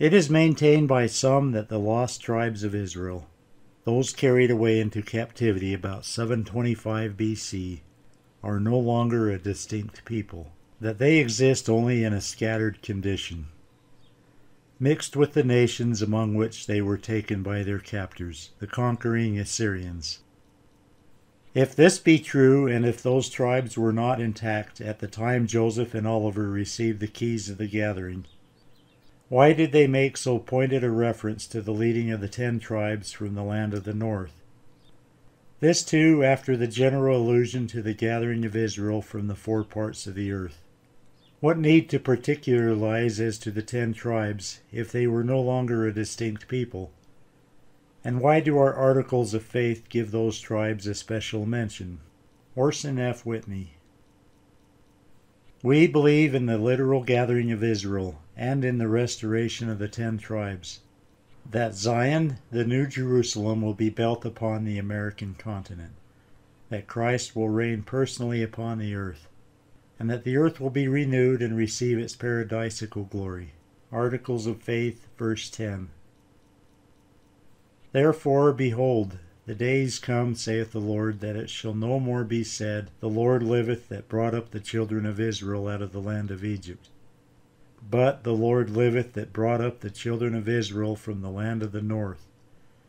It is maintained by some that the lost tribes of Israel, those carried away into captivity about 725 BC, are no longer a distinct people, that they exist only in a scattered condition, mixed with the nations among which they were taken by their captors, the conquering Assyrians. If this be true, and if those tribes were not intact at the time Joseph and Oliver received the keys of the gathering, why did they make so pointed a reference to the leading of the 10 tribes from the land of the north? This too after the general allusion to the gathering of Israel from the 4 parts of the earth. What need to particularize as to the 10 tribes if they were no longer a distinct people? And why do our articles of faith give those tribes a special mention? Orson F. Whitney. We believe in the literal gathering of Israel and in the restoration of the 10 tribes, that Zion, the New Jerusalem, will be built upon the American continent, that Christ will reign personally upon the earth, and that the earth will be renewed and receive its paradisical glory. Articles of Faith, verse 10. Therefore, behold, the days come, saith the Lord, that it shall no more be said, The Lord liveth that brought up the children of Israel out of the land of Egypt. But the Lord liveth that brought up the children of Israel from the land of the north,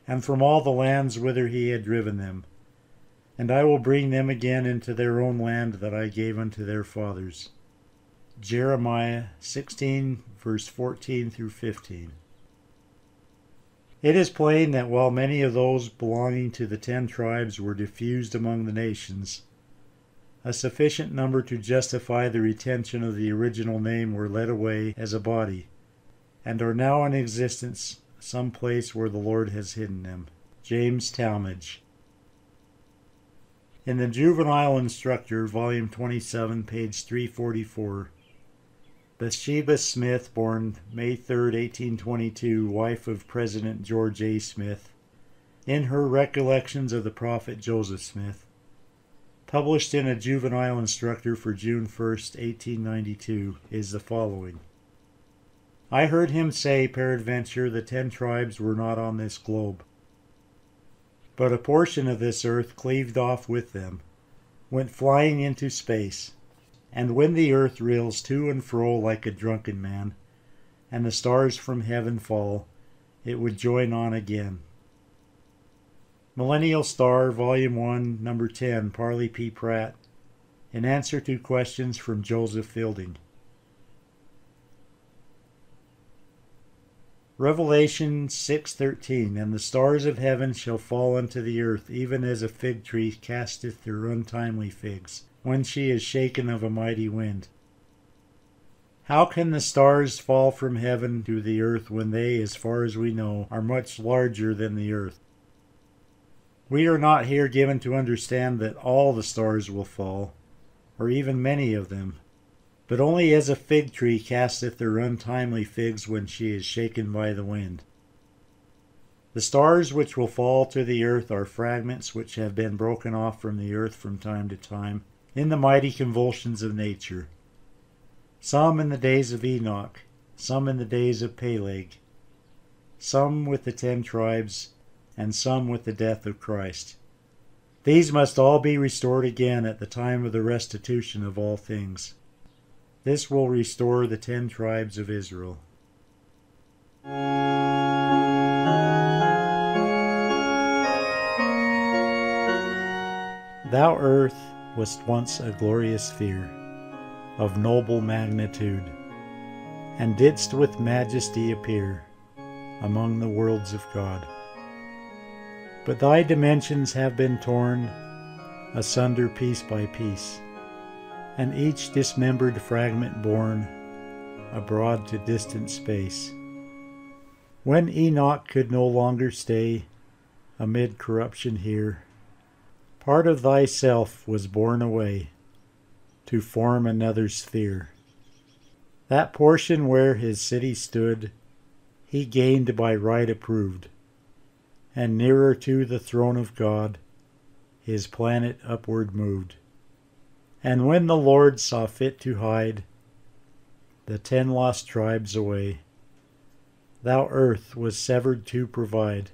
and from all the lands whither he had driven them. And I will bring them again into their own land that I gave unto their fathers. Jeremiah 16, verse 14 through 15. It is plain that while many of those belonging to the 10 tribes were diffused among the nations, a sufficient number to justify the retention of the original name were led away as a body, and are now in existence some place where the Lord has hidden them. James Talmage. In the Juvenile Instructor, Volume 27, page 344, Bathsheba Smith, born May 3, 1822, wife of President George A. Smith, in her Recollections of the Prophet Joseph Smith, published in a Juvenile Instructor for June 1, 1892, is the following. I heard him say, peradventure, the 10 tribes were not on this globe, but a portion of this earth cleaved off with them, went flying into space, and when the earth reels to and fro like a drunken man, and the stars from heaven fall, it would join on again. Millennial Star Volume 1, Number 10, Parley P. Pratt, in answer to questions from Joseph Fielding. Revelation 6:13, And the stars of heaven shall fall unto the earth, even as a fig tree casteth her untimely figs, when she is shaken of a mighty wind. How can the stars fall from heaven to the earth when they, as far as we know, are much larger than the earth? We are not here given to understand that all the stars will fall, or even many of them, but only as a fig tree casteth her untimely figs when she is shaken by the wind. The stars which will fall to the earth are fragments which have been broken off from the earth from time to time, in the mighty convulsions of nature. Some in the days of Enoch, some in the days of Peleg, some with the 10 tribes, and some with the death of Christ. These must all be restored again at the time of the restitution of all things. This will restore the 10 tribes of Israel. Thou earth wast once a glorious sphere, of noble magnitude, and didst with majesty appear among the worlds of God. But thy dimensions have been torn asunder piece by piece, and each dismembered fragment borne abroad to distant space. When Enoch could no longer stay amid corruption here, part of thyself was borne away to form another sphere. That portion where his city stood, he gained by right approved, and nearer to the throne of God, his planet upward moved. And when the Lord saw fit to hide the 10 lost tribes away, Thou earth was severed to provide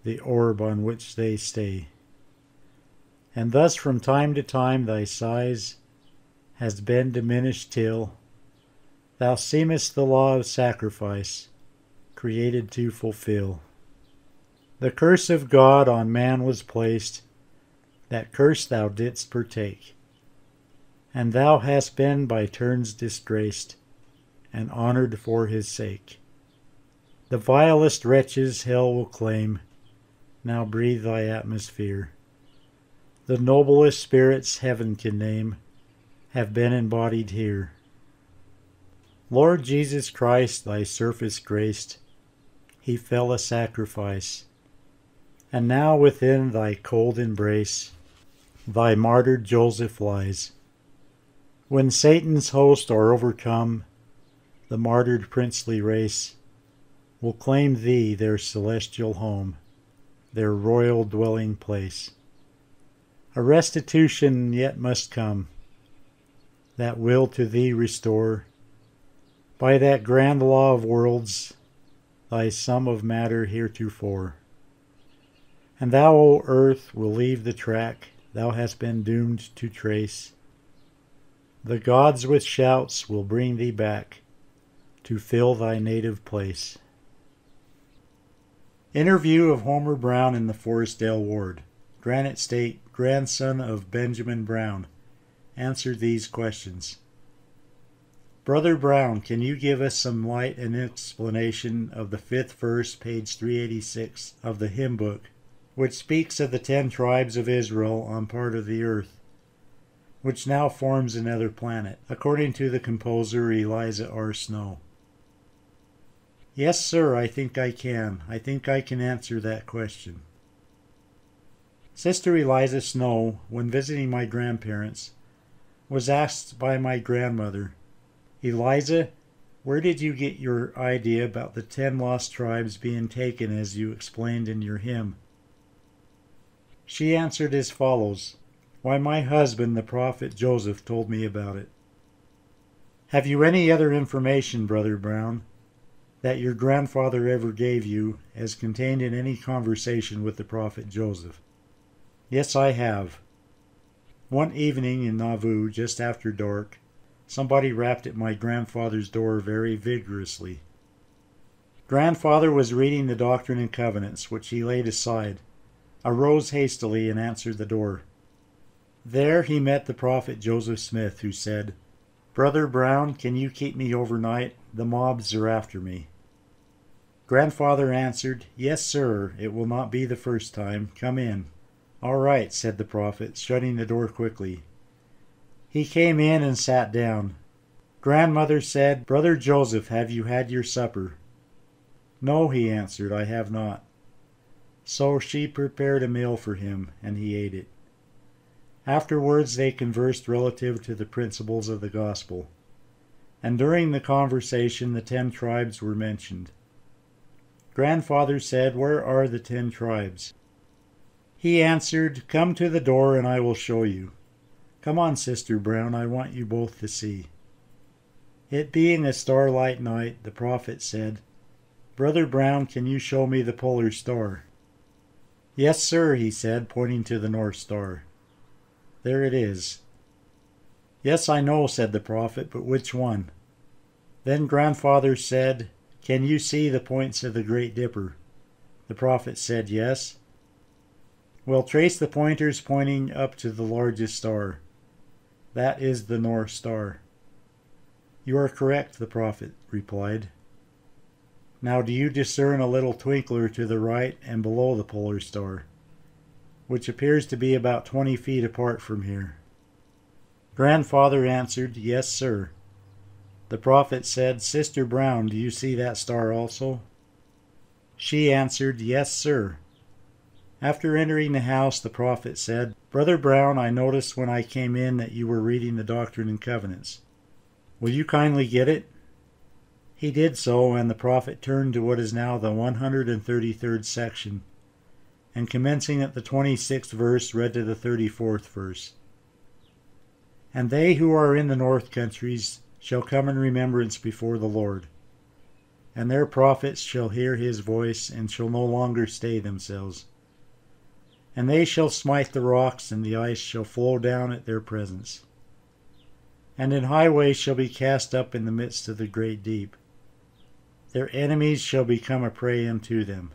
the orb on which they stay. And thus from time to time thy size has been diminished till thou seemest the law of sacrifice created to fulfill. The curse of God on man was placed, that curse thou didst partake, and thou hast been by turns disgraced and honored for his sake. The vilest wretches hell will claim, now breathe thy atmosphere. The noblest spirits heaven can name have been embodied here. Lord Jesus Christ, thy surface graced, he fell a sacrifice, and now within thy cold embrace thy martyred Joseph lies. When Satan's hosts are overcome, the martyred princely race will claim thee their celestial home, their royal dwelling place. A restitution yet must come, that will to thee restore, by that grand law of worlds, thy sum of matter heretofore. And thou, O earth, will leave the track thou hast been doomed to trace. The gods with shouts will bring thee back to fill thy native place. Interview of Homer Brown in the Forestdale Ward. Granite State, grandson of Benjamin Brown, answered these questions. Brother Brown, can you give us some light and explanation of the 5th verse, page 386 of the hymn book, which speaks of the 10 tribes of Israel on part of the earth, which now forms another planet, according to the composer Eliza R. Snow? Yes, sir, I think I can. I think I can answer that question. Sister Eliza Snow, when visiting my grandparents, was asked by my grandmother, Eliza, where did you get your idea about the 10 lost tribes being taken as you explained in your hymn? She answered as follows, Why, my husband, the prophet Joseph, told me about it. Have you any other information, Brother Brown, that your grandfather ever gave you as contained in any conversation with the prophet Joseph? Yes, I have. One evening in Nauvoo, just after dark, somebody rapped at my grandfather's door very vigorously. Grandfather was reading the Doctrine and Covenants, which he laid aside, arose hastily, and answered the door. There he met the prophet Joseph Smith, who said, Brother Brown, can you keep me overnight? The mobs are after me. Grandfather answered, Yes, sir, it will not be the first time. Come in. All right, said the prophet, shutting the door quickly. He came in and sat down. Grandmother said, Brother Joseph, have you had your supper? No, he answered, I have not. So she prepared a meal for him, and he ate it. Afterwards they conversed relative to the principles of the gospel, and during the conversation the 10 tribes were mentioned. Grandfather said, Where are the 10 tribes? He answered, Come to the door and I will show you. Come on, Sister Brown, I want you both to see. It being a starlight night, the prophet said, Brother Brown, can you show me the polar star? Yes, sir, he said, pointing to the North Star. There it is. Yes, I know, said the prophet, but which one? Then Grandfather said, Can you see the points of the Great Dipper? The prophet said, Yes. Well, trace the pointers pointing up to the largest star. That is the North Star. You are correct, the prophet replied. Now do you discern a little twinkler to the right and below the polar star, which appears to be about 20 feet apart from here? Grandfather answered, Yes, sir. The prophet said, Sister Brown, do you see that star also? She answered, Yes, sir. After entering the house, the prophet said, Brother Brown, I noticed when I came in that you were reading the Doctrine and Covenants. Will you kindly get it? He did so, and the prophet turned to what is now the 133rd section, and commencing at the 26th verse, read to the 34th verse. And they who are in the north countries shall come in remembrance before the Lord. and their prophets shall hear his voice, and shall no longer stay themselves. And they shall smite the rocks, and the ice shall flow down at their presence. And an highway shall be cast up in the midst of the great deep. Their enemies shall become a prey unto them.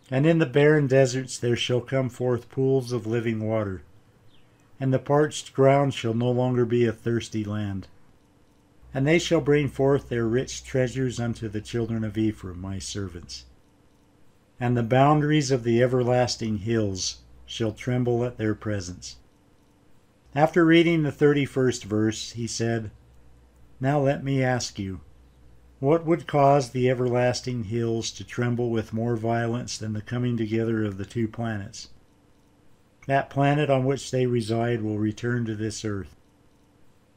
And in the barren deserts there shall come forth pools of living water, and the parched ground shall no longer be a thirsty land. And they shall bring forth their rich treasures unto the children of Ephraim, my servants. And the boundaries of the everlasting hills shall tremble at their presence. After reading the 31st verse, he said, Now let me ask you, what would cause the everlasting hills to tremble with more violence than the coming together of the two planets? That planet on which they reside will return to this earth.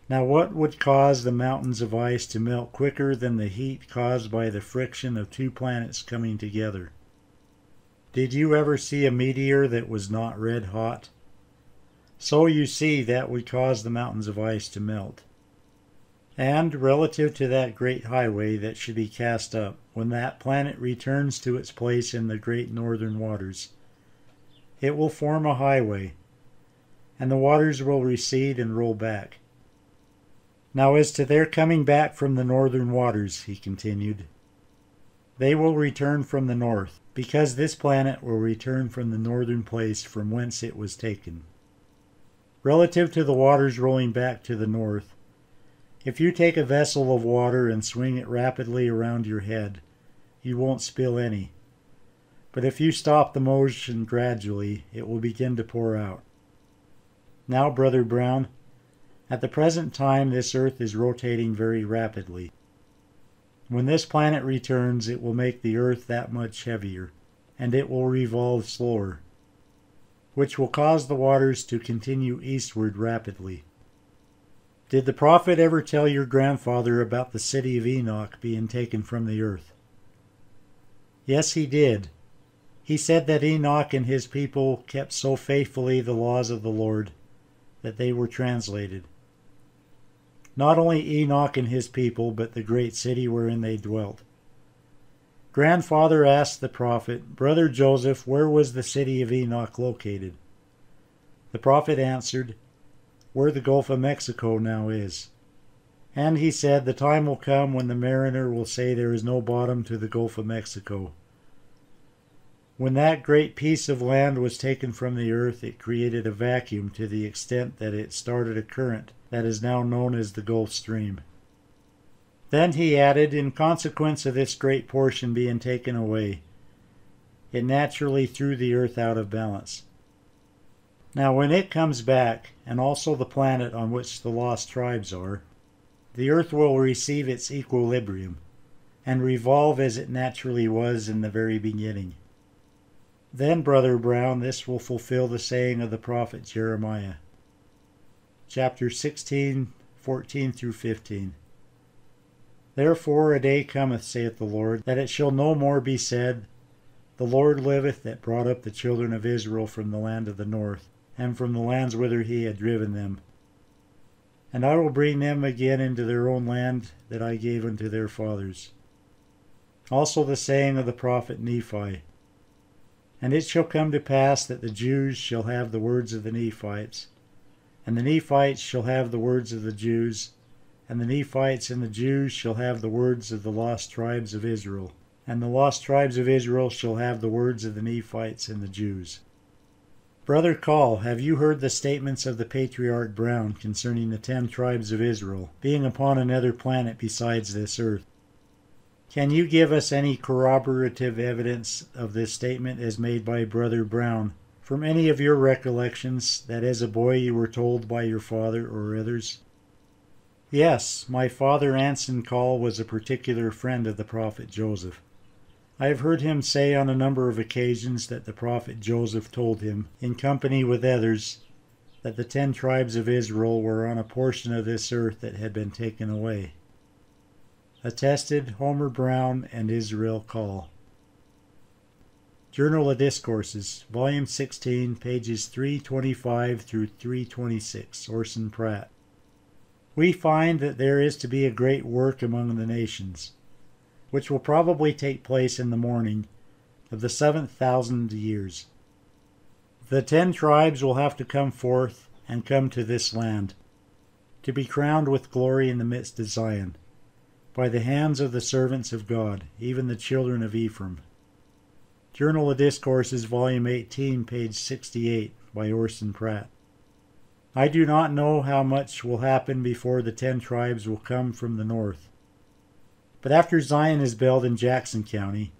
Now what would cause the mountains of ice to melt quicker than the heat caused by the friction of two planets coming together? Did you ever see a meteor that was not red hot? So you see that would cause the mountains of ice to melt. And relative to that great highway that should be cast up, when that planet returns to its place in the great northern waters, it will form a highway, and the waters will recede and roll back. Now as to their coming back from the northern waters, he continued, they will return from the north, because this planet will return from the northern place from whence it was taken. Relative to the waters rolling back to the north, if you take a vessel of water and swing it rapidly around your head, you won't spill any. But if you stop the motion gradually, it will begin to pour out. Now, Brother Brown, at the present time this earth is rotating very rapidly. When this planet returns, it will make the earth that much heavier, and it will revolve slower, which will cause the waters to continue eastward rapidly. Did the prophet ever tell your grandfather about the city of Enoch being taken from the earth? Yes, he did. He said that Enoch and his people kept so faithfully the laws of the Lord that they were translated. Not only Enoch and his people, but the great city wherein they dwelt. Grandfather asked the prophet, Brother Joseph, where was the city of Enoch located? The prophet answered, where the Gulf of Mexico now is. And he said, the time will come when the mariner will say there is no bottom to the Gulf of Mexico. When that great piece of land was taken from the earth, it created a vacuum to the extent that it started a current that is now known as the Gulf Stream. Then he added, in consequence of this great portion being taken away, it naturally threw the earth out of balance. Now when it comes back, and also the planet on which the lost tribes are, the earth will receive its equilibrium, and revolve as it naturally was in the very beginning. Then, Brother Brown, this will fulfill the saying of the prophet Jeremiah. Chapter 16, 14 through 15. Therefore a day cometh, saith the Lord, that it shall no more be said, The Lord liveth that brought up the children of Israel from the land of the north, and from the lands whither he had driven them. And I will bring them again into their own land that I gave unto their fathers. Also the saying of the prophet Nephi. And it shall come to pass that the Jews shall have the words of the Nephites, and the Nephites shall have the words of the Jews, and the Nephites and the Jews shall have the words of the lost tribes of Israel, and the lost tribes of Israel shall have the words of the Nephites and the Jews. Brother Call, have you heard the statements of the Patriarch Brown concerning the 10 tribes of Israel being upon another planet besides this earth? Can you give us any corroborative evidence of this statement as made by Brother Brown from any of your recollections that as a boy you were told by your father or others? Yes, my father Anson Call was a particular friend of the prophet Joseph. I have heard him say on a number of occasions that the prophet Joseph told him, in company with others, that the 10 tribes of Israel were on a portion of this earth that had been taken away. Attested, Homer Brown and Israel Call. Journal of Discourses, Volume 16, pages 325 through 326, Orson, Pratt. We find that there is to be a great work among the nations. which will probably take place in the morning of the 7,000 years. The 10 tribes will have to come forth and come to this land, to be crowned with glory in the midst of Zion, by the hands of the servants of God, even the children of Ephraim. Journal of Discourses, Volume 18, page 68, by Orson, Pratt. I do not know how much will happen before the 10 tribes will come from the north. But after Zion is built in Jackson County,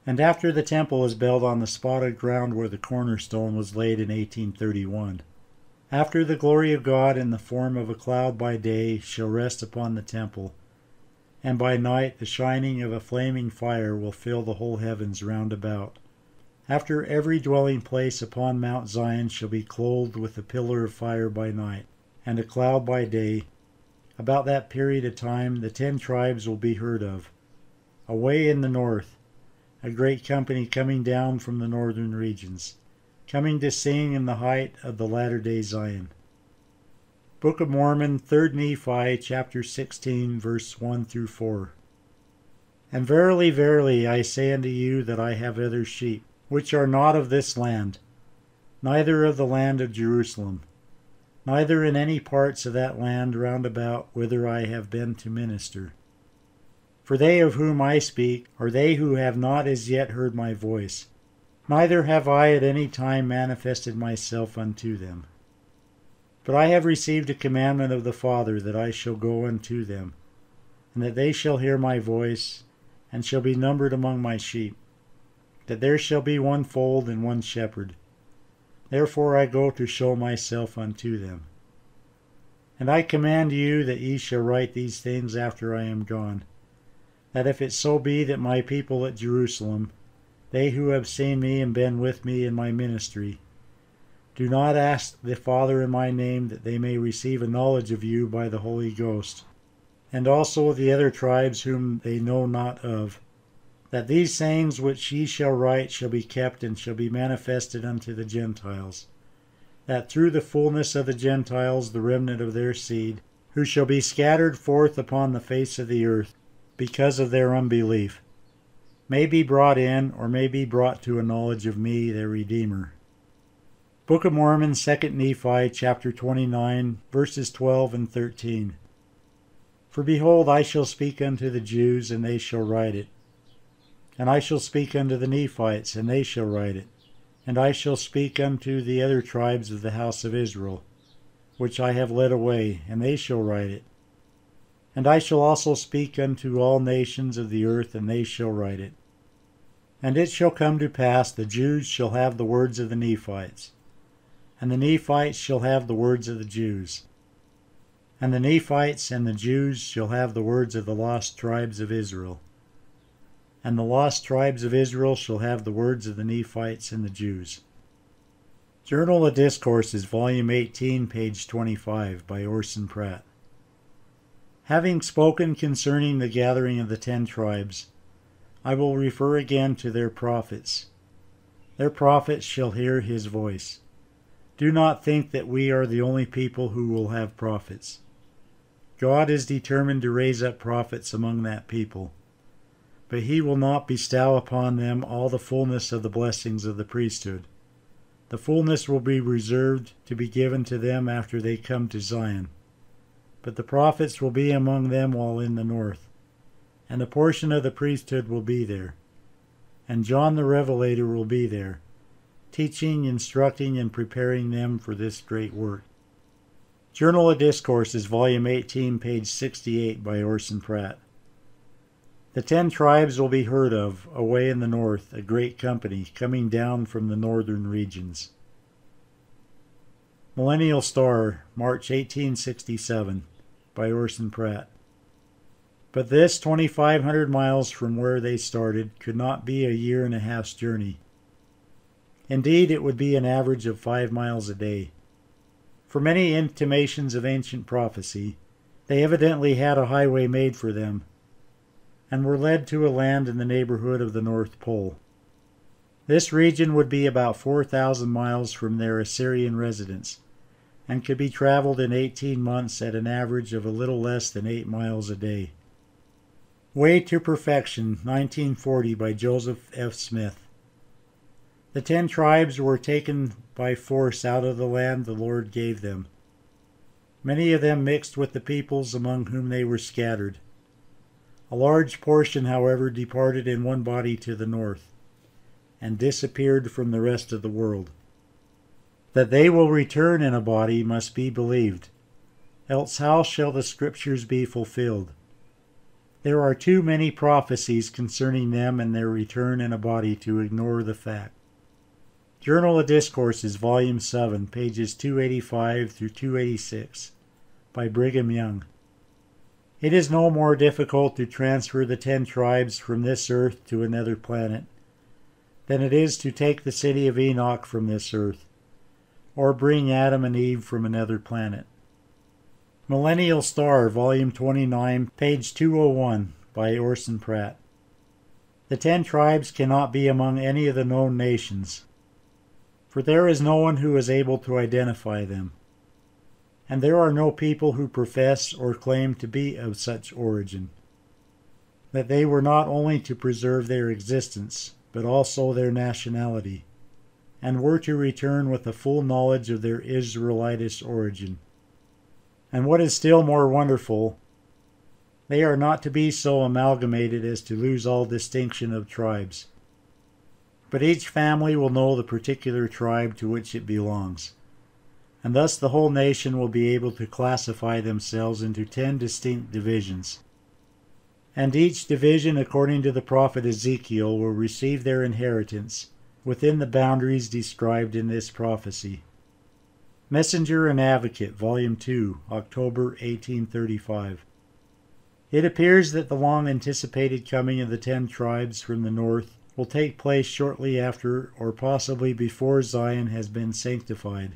and after the temple is built on the spotted ground where the cornerstone was laid in 1831, after the glory of God in the form of a cloud by day shall rest upon the temple, and by night the shining of a flaming fire will fill the whole heavens round about, after every dwelling place upon Mount Zion shall be clothed with a pillar of fire by night, and a cloud by day, about that period of time the 10 tribes will be heard of, away in the north, a great company coming down from the northern regions, coming to sing in the height of the latter-day Zion. Book of Mormon, 3 Nephi, chapter 16, verse 1 through 4. And verily, verily, I say unto you that I have other sheep, which are not of this land, neither of the land of Jerusalem, neither in any parts of that land round about whither I have been to minister. For they of whom I speak are they who have not as yet heard my voice, neither have I at any time manifested myself unto them. But I have received a commandment of the Father that I shall go unto them, and that they shall hear my voice, and shall be numbered among my sheep, that there shall be one fold and one shepherd. Therefore I go to show myself unto them. And I command you that ye shall write these things after I am gone, that if it so be that my people at Jerusalem, they who have seen me and been with me in my ministry, do not ask the Father in my name, that they may receive a knowledge of you by the Holy Ghost, and also of the other tribes whom they know not of, that these sayings which ye shall write shall be kept and shall be manifested unto the Gentiles, that through the fullness of the Gentiles the remnant of their seed, who shall be scattered forth upon the face of the earth, because of their unbelief, may be brought in, or may be brought to a knowledge of me, their Redeemer. Book of Mormon, 2 Nephi, chapter 29, verses 12 and 13. For behold, I shall speak unto the Jews, and they shall write it. And I shall speak unto the Nephites, and they shall write it. And I shall speak unto the other tribes of the house of Israel, which I have led away, and they shall write it. And I shall also speak unto all nations of the earth, and they shall write it. And it shall come to pass, the Jews shall have the words of the Nephites, and the Nephites shall have the words of the Jews. And the Nephites and the Jews shall have the words of the lost tribes of Israel. And the lost tribes of Israel shall have the words of the Nephites and the Jews. Journal of Discourses, Volume 18, page 25, by Orson, Pratt. Having spoken concerning the gathering of the 10 tribes, I will refer again to their prophets. Their prophets shall hear his voice. Do not think that we are the only people who will have prophets. God is determined to raise up prophets among that people, but he will not bestow upon them all the fullness of the blessings of the priesthood. The fullness will be reserved to be given to them after they come to Zion. But the prophets will be among them while in the north, and a portion of the priesthood will be there. And John the Revelator will be there, teaching, instructing, and preparing them for this great work. Journal of Discourses, Volume 18, page 68, by Orson, Pratt. The 10 tribes will be heard of, away in the north, a great company, coming down from the northern regions. Millennial Star, March 1867, by Orson, Pratt. But this, 2,500 miles from where they started, could not be a year and a half's journey. Indeed, it would be an average of 5 miles a day. For many intimations of ancient prophecy, they evidently had a highway made for them, and were led to a land in the neighborhood of the North Pole. This region would be about 4,000 miles from their Assyrian residence, and could be traveled in 18 months at an average of a little less than 8 miles a day. Way to Perfection, 1940, by Joseph F. Smith. The 10 tribes were taken by force out of the land the Lord gave them. Many of them mixed with the peoples among whom they were scattered. A large portion, however, departed in one body to the north, and disappeared from the rest of the world. That they will return in a body must be believed, else how shall the Scriptures be fulfilled? There are too many prophecies concerning them and their return in a body to ignore the fact. Journal of Discourses, Volume 7, pages 285 through 286, by Brigham Young. It is no more difficult to transfer the 10 tribes from this earth to another planet than it is to take the city of Enoch from this earth, or bring Adam and Eve from another planet. Millennial Star, Volume 29, page 201, by Orson, Pratt. The 10 tribes cannot be among any of the known nations, for there is no one who is able to identify them, and there are no people who profess or claim to be of such origin, that they were not only to preserve their existence, but also their nationality, and were to return with a full knowledge of their Israelitish origin. And what is still more wonderful, they are not to be so amalgamated as to lose all distinction of tribes, but each family will know the particular tribe to which it belongs, and thus the whole nation will be able to classify themselves into 10 distinct divisions. And each division, according to the prophet Ezekiel, will receive their inheritance within the boundaries described in this prophecy. Messenger and Advocate, Volume 2, October 1835. It appears that the long-anticipated coming of the 10 tribes from the north will take place shortly after or possibly before Zion has been sanctified,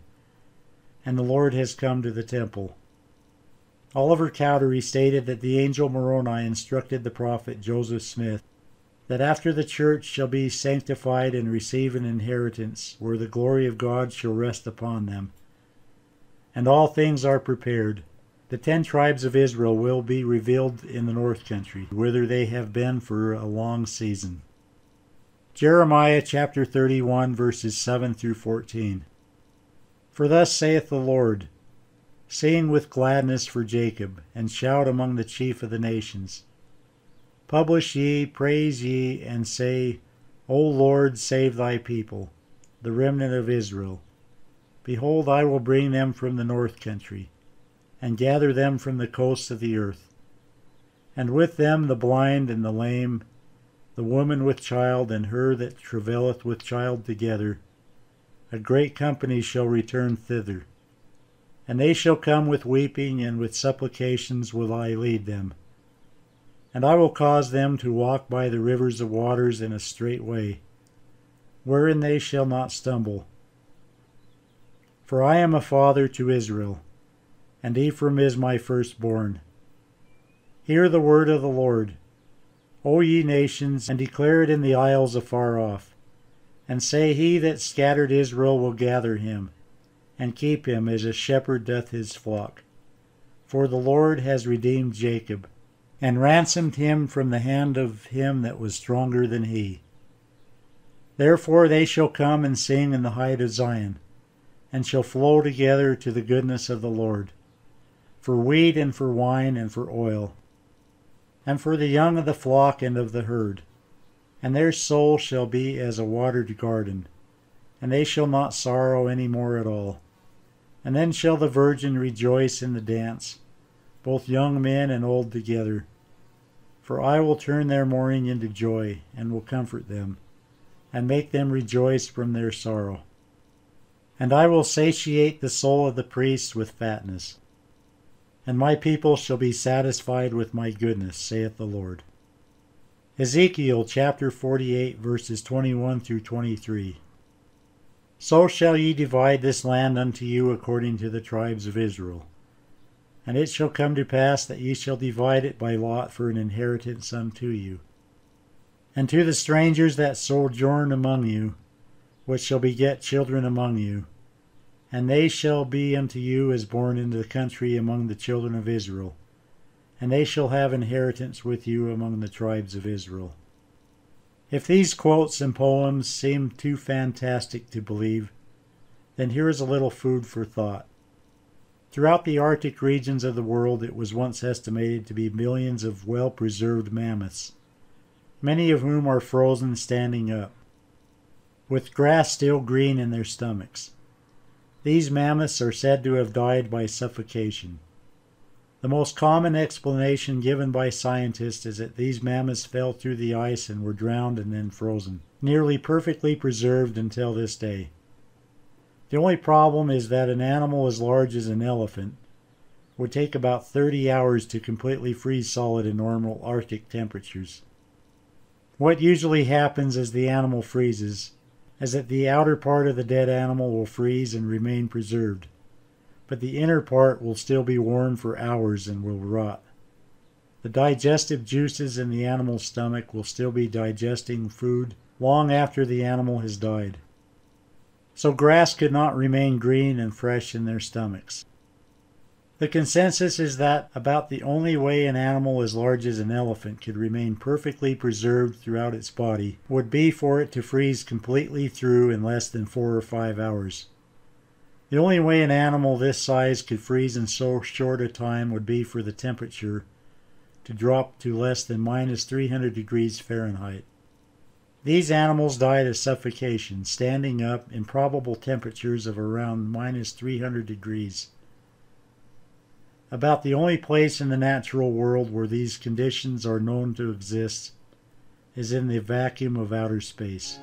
and the Lord has come to the temple. Oliver Cowdery stated that the angel Moroni instructed the prophet Joseph Smith that after the church shall be sanctified and receive an inheritance where the glory of God shall rest upon them, and all things are prepared, the 10 tribes of Israel will be revealed in the north country, whither they have been for a long season. Jeremiah chapter 31, verses 7 through 14. For thus saith the Lord, sing with gladness for Jacob, and shout among the chief of the nations. Publish ye, praise ye, and say, O Lord, save thy people, the remnant of Israel. Behold, I will bring them from the north country, and gather them from the coasts of the earth. And with them the blind and the lame, the woman with child, and her that travaileth with child together. A great company shall return thither. And they shall come with weeping, and with supplications will I lead them. And I will cause them to walk by the rivers of waters in a straight way, wherein they shall not stumble. For I am a father to Israel, and Ephraim is my firstborn. Hear the word of the Lord, O ye nations, and declare it in the isles afar off, and say, He that scattered Israel will gather him, and keep him as a shepherd doth his flock. For the Lord has redeemed Jacob, and ransomed him from the hand of him that was stronger than he. Therefore they shall come and sing in the height of Zion, and shall flow together to the goodness of the Lord, for wheat and for wine and for oil, and for the young of the flock and of the herd. And their soul shall be as a watered garden, and they shall not sorrow any more at all. And then shall the virgin rejoice in the dance, both young men and old together. For I will turn their mourning into joy, and will comfort them, and make them rejoice from their sorrow. And I will satiate the soul of the priests with fatness, and my people shall be satisfied with my goodness, saith the Lord. Ezekiel chapter 48, verses 21 through 23. So shall ye divide this land unto you according to the tribes of Israel. And it shall come to pass that ye shall divide it by lot for an inheritance unto you. And to the strangers that sojourn among you, which shall beget children among you, and they shall be unto you as born into the country among the children of Israel. and they shall have inheritance with you among the tribes of Israel. If these quotes and poems seem too fantastic to believe, then here is a little food for thought. Throughout the Arctic regions of the world, it was once estimated to be millions of well-preserved mammoths, many of whom are frozen standing up, with grass still green in their stomachs. These mammoths are said to have died by suffocation. The most common explanation given by scientists is that these mammoths fell through the ice and were drowned and then frozen, nearly perfectly preserved until this day. The only problem is that an animal as large as an elephant would take about 30 hours to completely freeze solid in normal Arctic temperatures. What usually happens as the animal freezes is that the outer part of the dead animal will freeze and remain preserved, but the inner part will still be warm for hours and will rot. The digestive juices in the animal's stomach will still be digesting food long after the animal has died. So grass could not remain green and fresh in their stomachs. The consensus is that about the only way an animal as large as an elephant could remain perfectly preserved throughout its body would be for it to freeze completely through in less than 4 or 5 hours. The only way an animal this size could freeze in so short a time would be for the temperature to drop to less than minus 300 degrees Fahrenheit. These animals died of suffocation, standing up in probable temperatures of around minus 300 degrees. About the only place in the natural world where these conditions are known to exist is in the vacuum of outer space.